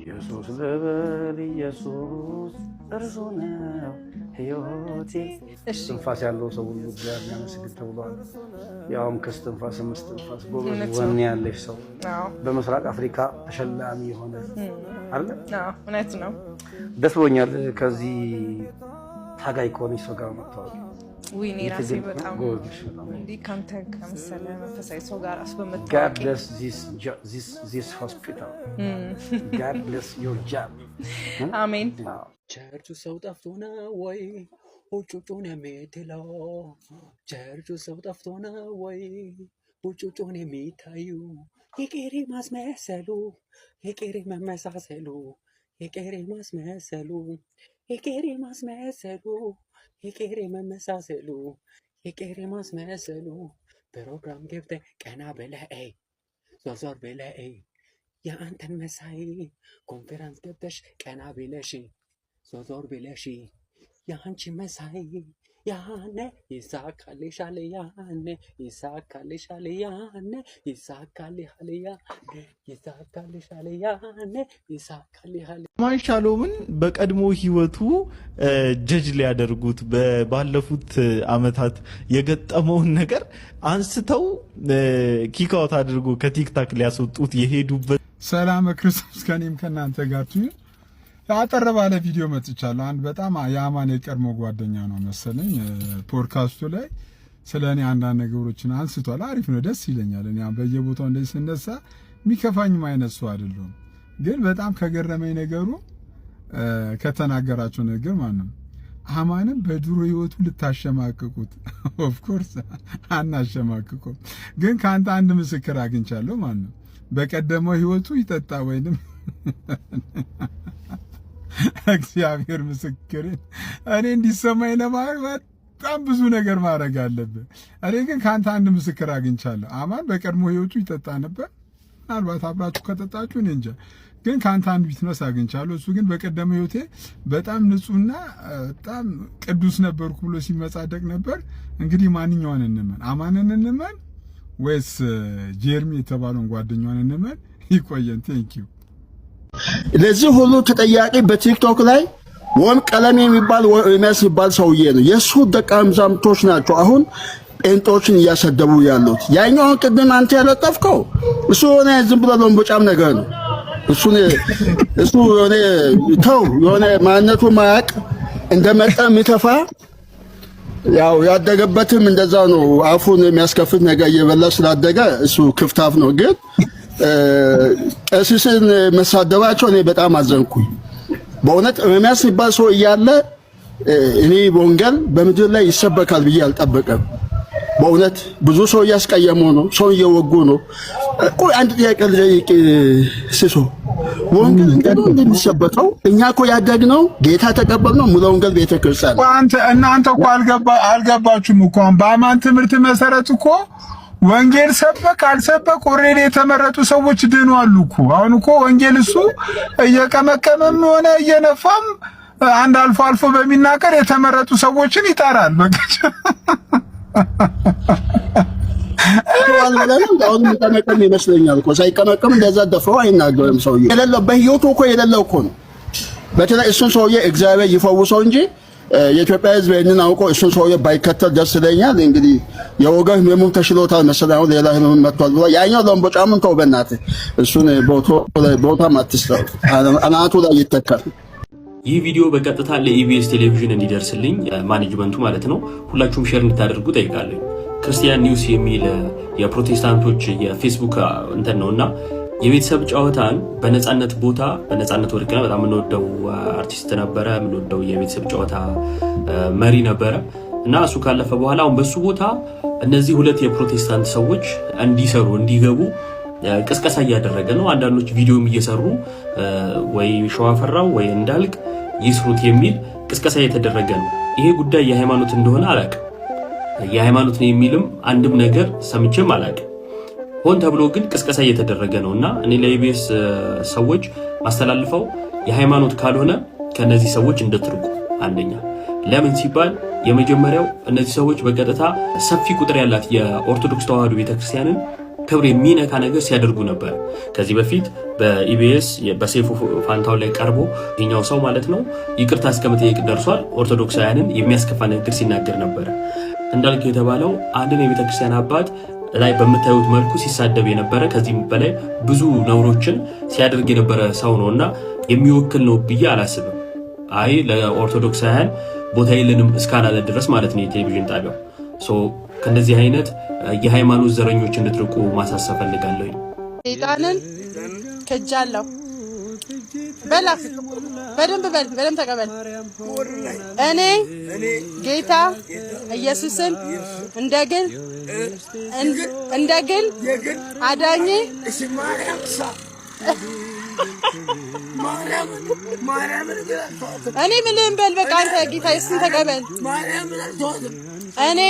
ኢየሱስ ልበል ኢየሱስ እርሱ ነው ሕይወቴ። እስትንፋስ ያለው ሰው ሁሉ እግዚአብሔር ያመስግን ተብሏል። ያውም ከእስትንፋስ እስትንፋስ ጎበዝ ወኔ ያለሽ ሰው በምስራቅ አፍሪካ ተሸላሚ የሆነ አለ። እውነት ነው። ደስ ብሎኛል ከዚህ ታጋይ ከሆነች ሰው ጋር መተዋወቅ። ወይኔ ራሴ በጣም እንዲህ ካንተ ከመሰለ መንፈሳዊ ሰው ጋር አስበመጣ። God bless this hospital. God bless your job. አሜን። ቸርቹ ሰው ጠፍቶ ነው ወይ ውጩጩን የሚትለው? ቸርቹ ሰው ጠፍቶ ነው ወይ ውጩጩን የሚታዩ? የቄሬ ማስመሰሉ የቄሬ መመሳሰሉ የቄሬ ማስመሰሉ የቄሬ ማስመሰሉ የቄሬ መመሳሰሉ የቄሬ ማስመሰሉ ፕሮግራም ገብተህ ቀና ብለህ ዞር ብለህ የአንተን መሳይ ኮንፈረንስ ገብተሽ ቀና ብለሽ ዞር ብለሽ የአንቺ መሳይ ያነ ይሳካልሻል ያነ ይሳካልሻል ያነ ይሳካልሻል ያነ ይሳካልሻል ያነ ይሳካልሻል። አማን ሻሎምን በቀድሞ ህይወቱ ጀጅ ሊያደርጉት ባለፉት አመታት የገጠመውን ነገር አንስተው ኪካውት አድርጎ ከቲክታክ ሊያስወጡት የሄዱበት። ሰላም ክርስቶስ ከኔም ከናንተ ጋር ይሁን። አጠር ባለ ቪዲዮ መጥቻለሁ። አንድ በጣም የአማን የቀድሞ ጓደኛ ነው መሰለኝ ፖድካስቱ ላይ ስለኔ አንዳንድ ነገሮችን አንስቷል። አሪፍ ነው፣ ደስ ይለኛል። እኔ በየቦታው እንደዚህ ስነሳ የሚከፋኝም አይነት ሰው አይደለም። ግን በጣም ከገረመኝ ነገሩ ከተናገራቸው ነገር ማንም አማንም በድሮ ህይወቱ ልታሸማቅቁት ኦፍ ኮርስ አናሸማቅቁም፣ ግን ካንተ አንድ ምስክር አግኝቻለሁ። ማንም በቀደመው ህይወቱ ይጠጣ ወይንም እግዚአብሔር ምስክሬን እኔ እንዲሰማኝ ለማድረግ በጣም ብዙ ነገር ማድረግ አለብህ። እኔ ግን ካንተ አንድ ምስክር አግኝቻለሁ። አማን በቀድሞ ህይወቱ ይጠጣ ነበር። ምናልባት አብራችሁ ከጠጣችሁ እኔ እንጃ፣ ግን ካንተ አንድ ቢትነስ አግኝቻለሁ። እሱ ግን በቀደመ ህይወቴ በጣም ንጹህና በጣም ቅዱስ ነበርኩ ብሎ ሲመጻደቅ ነበር። እንግዲህ ማንኛውን እንመን? አማንን እንመን ወይስ ጀርሚ የተባለውን ጓደኛውን እንመን? ይቆየን። ቴንኪው። ለዚህ ሁሉ ተጠያቂ በቲክቶክ ላይ ወም ቀለም የሚባል የሚያስባል ሰውዬ ነው። የሱ ደቀ መዛሙርቶች ናቸው አሁን ጴንጦችን እያሰደቡ ያሉት። ያኛውን ቅድም አንተ ያለጠፍከው እሱ ሆነ ዝም ብሎ ለምቦጫም ነገር ነው። እሱ ሆነ ተው የሆነ ማንነቱ ማያቅ እንደመጣ የሚተፋ ያው ያደገበትም እንደዛ ነው። አፉን የሚያስከፍት ነገር እየበላ ስላደገ እሱ ክፍታፍ ነው። ግን ቀሲስን መሳደባቸው እኔ በጣም አዘንኩኝ በእውነት። ኤርምያስ የሚባል ሰው እያለ እኔ ወንጌል በምድር ላይ ይሰበካል ብዬ አልጠበቀም በእውነት። ብዙ ሰው እያስቀየሙ ነው፣ ሰው እየወጉ ነው። ቆይ አንድ ጥያቄ ልጠይቅ ሲሶ፣ ወንጌል እንደው እንደሚሰበከው እኛ እኮ ያደግነው ጌታ ተቀበልነው ሙሉ ወንጌል ቤተክርስቲያን። እናንተ እኮ አልገባችሁም እኮ በአማን ትምህርት መሰረት እኮ ወንጌል ሰበክ አልሰበክ ኦሬዲ የተመረጡ ሰዎች ድነዋል እኮ። አሁን እኮ ወንጌል እሱ እየቀመቀመም ሆነ እየነፋም አንድ አልፎ አልፎ በሚናገር የተመረጡ ሰዎችን ይጠራል። በቃ አሁን የሚቀመቀም ይመስለኛል እኮ። ሳይቀመቀም እንደዛ ደፍሮ አይናገርም ሰውዬው። የሌለው በህይወቱ እኮ የሌለው እኮ ነው። በተለይ እሱን ሰውዬ እግዚአብሔር ይፈውሰው እንጂ የኢትዮጵያ ሕዝብ ይህንን አውቆ እሱን ሰውዬ ባይከተል ደስ ይለኛል። እንግዲህ የወገን ህመም ተሽሎታል መሰለኝ፣ አሁን ሌላ ህመም መጥቷል ብሎ ያኛው ለምቦጫምን ተው በእናትህ። እሱን ቦታ ማትስለው አናቱ ላይ ይተካል። ይህ ቪዲዮ በቀጥታ ለኢቢኤስ ቴሌቪዥን እንዲደርስልኝ ማኔጅመንቱ ማለት ነው ሁላችሁም ሼር እንድታደርጉ ጠይቃለሁ። ክርስቲያን ኒውስ የሚል የፕሮቴስታንቶች የፌስቡክ እንትን ነውና የቤተሰብ ጨዋታን በነጻነት ቦታ በነጻነት ወርቅነህ በጣም የምንወደው አርቲስት ነበረ፣ የምንወደው የቤተሰብ ጨዋታ መሪ ነበረ እና እሱ ካለፈ በኋላ አሁን በሱ ቦታ እነዚህ ሁለት የፕሮቴስታንት ሰዎች እንዲሰሩ እንዲገቡ ቅስቀሳ እያደረገ ነው። አንዳንዶች ቪዲዮም እየሰሩ ወይ ሸዋፈራው ወይ እንዳልክ ይስሩት የሚል ቅስቀሳ እየተደረገ ነው። ይሄ ጉዳይ የሃይማኖት እንደሆነ አላውቅም። የሃይማኖት ነው የሚልም አንድም ነገር ሰምቼም አላውቅም። ሆን ተብሎ ግን ቅስቀሳ እየተደረገ ነውና እኔ ለኢቢኤስ ሰዎች ማስተላልፈው የሃይማኖት ካልሆነ ከነዚህ ሰዎች እንድትርቁ። አንደኛ ለምን ሲባል የመጀመሪያው እነዚህ ሰዎች በቀጥታ ሰፊ ቁጥር ያላት የኦርቶዶክስ ተዋህዶ ቤተክርስቲያንን ክብር የሚነካ ነገር ሲያደርጉ ነበር። ከዚህ በፊት በኢቢኤስ በሰይፉ ፋንታውን ላይ ቀርቦ ይኛው ሰው ማለት ነው ይቅርታ እስከመጠየቅ ደርሷል። ኦርቶዶክሳውያንን የሚያስከፋ ንግግር ሲናገር ነበረ። እንዳልከው የተባለው አንድን የቤተክርስቲያን አባት ላይ በምታዩት መልኩ ሲሳደብ የነበረ ከዚህም በላይ ብዙ ነውሮችን ሲያደርግ የነበረ ሰው ነውና የሚወክል ነው ብዬ አላስብም። አይ ለኦርቶዶክሳውያን ቦታ የለንም እስካላለ ድረስ ማለት ነው የቴሌቪዥን ጣቢያው ከእንደዚህ አይነት የሃይማኖት ዘረኞች እንድትርቁ ማሳሰብ ፈልጋለሁ። ሰይጣንን ከጃለሁ በላፍ በደንብ ተቀበል። እኔ ጌታ ኢየሱስን እንደግል አዳኜ እኔ ምንም በል በቃ አንተ ጌታ ኢየሱስን ተቀበል። እኔ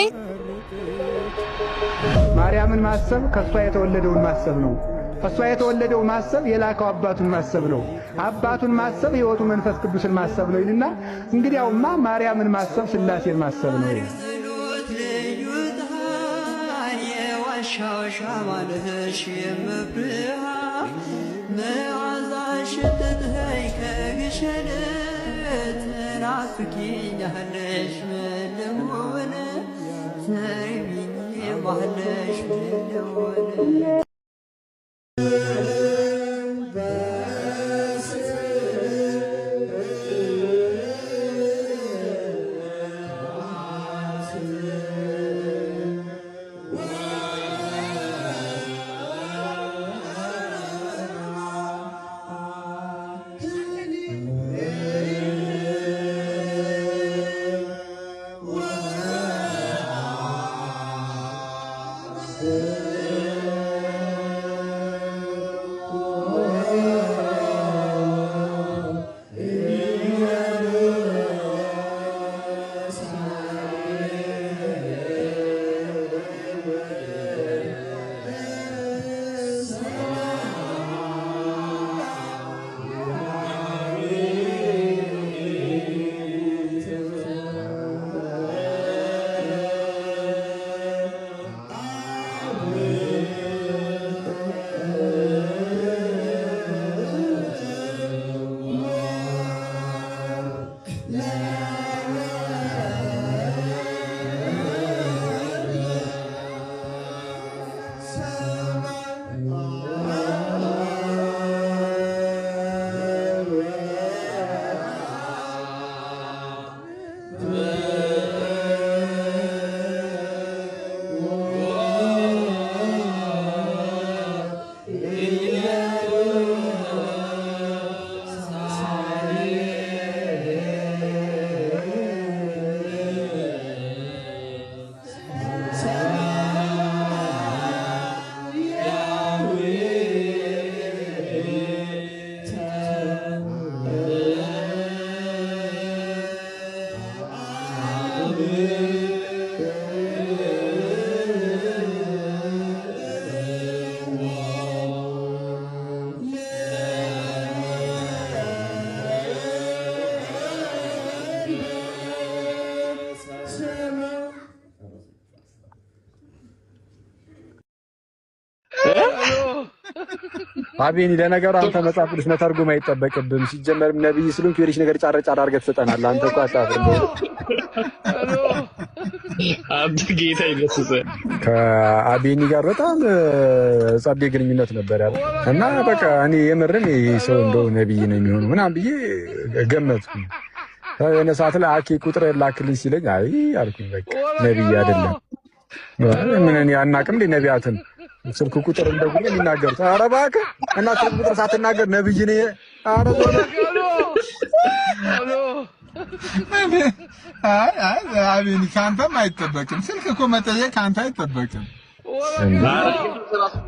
ማርያምን ማሰብ ከሷ የተወለደውን ማሰብ ነው። ከሷ የተወለደው ማሰብ የላከው አባቱን ማሰብ ነው። አባቱን ማሰብ ሕይወቱ መንፈስ ቅዱስን ማሰብ ነው ይልና እንግዲያውማ ማርያምን ማሰብ ሥላሴን ማሰብ ነው። አቤኒ ለነገሩ አንተ መጽሐፍ ቅዱስ መተርጎም አይጠበቅብም። ሲጀመርም ነብይ ስለሆንክ የሆነች ነገር ጫር ጫር አድርገህ ትሰጠናለህ። አንተ እኮ አታፍርም። አንተ ጌታ ይመስገን ከአቤኒ ጋር በጣም ጸዴ ግንኙነት ነበር ያለው እና በቃ እኔ የምርም ይሄ ሰው እንደው ነብይ ነው የሚሆነው ምናምን ብዬ ገመትኩ። የሆነ ሰዓት ላይ አኬ ቁጥር ላክልኝ ሲለኝ አይ አልኩኝ በቃ ነብይ አይደለም። ምን እኔ አናውቅም እንደ ነቢያትን ስልክ ቁጥር እንደጉኝ የሚናገሩት ኧረ እባክህ እና ስልክ ቁጥር ሳትናገር ነብይ ነኝ። ኧረ አቤኒ ከአንተም አይጠበቅም። ስልክ እኮ መጠየቅ ከአንተ አይጠበቅም።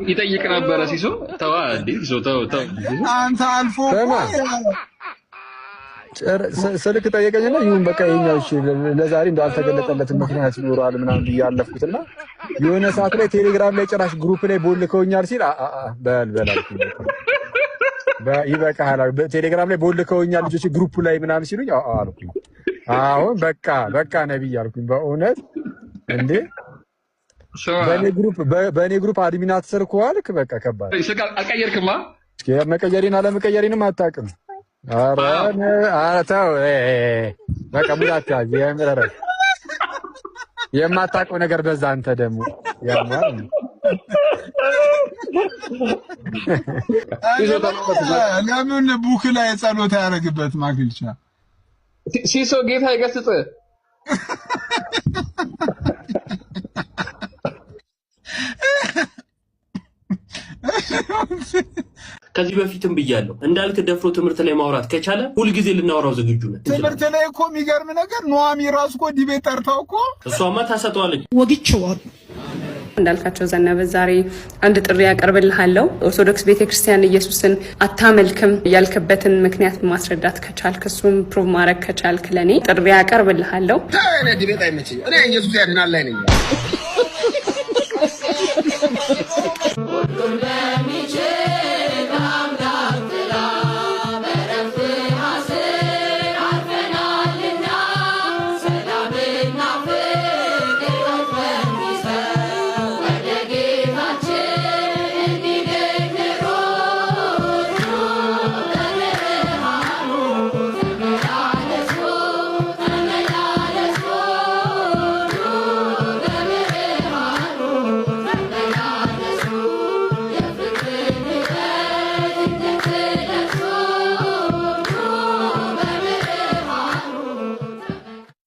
ይጠይቅ ነበረ ሲሶ ተዋ እንዴ ሲሶ ተው አንተ አልፎ ስልክ ጠየቀኝና ይሁን በቃ ይኸኛው እሺ ለዛሬ እንደው አልተገለጠለትም ምክንያት ይኖራል ምናምን ያለፍኩትና የሆነ ሰዓት ላይ ቴሌግራም ላይ ጭራሽ ግሩፕ ላይ ቦልከውኛል ሲል በል አልኩኝ። ይበቃሃል በቴሌግራም ላይ ቦልከውኛል ልጆች ግሩፕ ላይ ምናምን ሲሉኝ አልኩኝ። አሁን በቃ ነብይ አልኩኝ። በእውነት እንዴ በእኔ ግሩፕ አድሚን አትሰርኩ አልክ። በቃ ከባድ አልቀየርክማ። መቀየሪን አለመቀየሪንም አታውቅም። ኧረ ተው በቃ ሙላት ያዝ። የምረረ የማታውቀው ነገር በዛ። አንተ ደግሞ ያማል ለምን ቡክ ላይ ጸሎት ያደርግበት ማግልቻ ሲሶ ጌታ ይገስጽ። ከዚህ በፊትም ብያለሁ እንዳልክ ደፍሮ ትምህርት ላይ ማውራት ከቻለ ሁልጊዜ ልናወራው ዝግጁ ነን። ትምህርት ላይ እኮ የሚገርም ነገር ኑሐሚ ራሱ እኮ ዲቤት ጠርታው እኮ እሷማ ታሰጠዋለች። ወግቼዋለሁ። እንዳልካቸው ዘነበ ዛሬ አንድ ጥሪ ያቀርብልሃለሁ። ኦርቶዶክስ ቤተክርስቲያን ኢየሱስን አታመልክም ያልክበትን ምክንያት ማስረዳት ከቻልክ እሱም ፕሩቭ ማድረግ ከቻልክ ለኔ ጥሪ ያቀርብልሃለሁ። እኔ ዲቤት አይመችኝ። እኔ ኢየሱስ ያድናል ላይ ነኝ።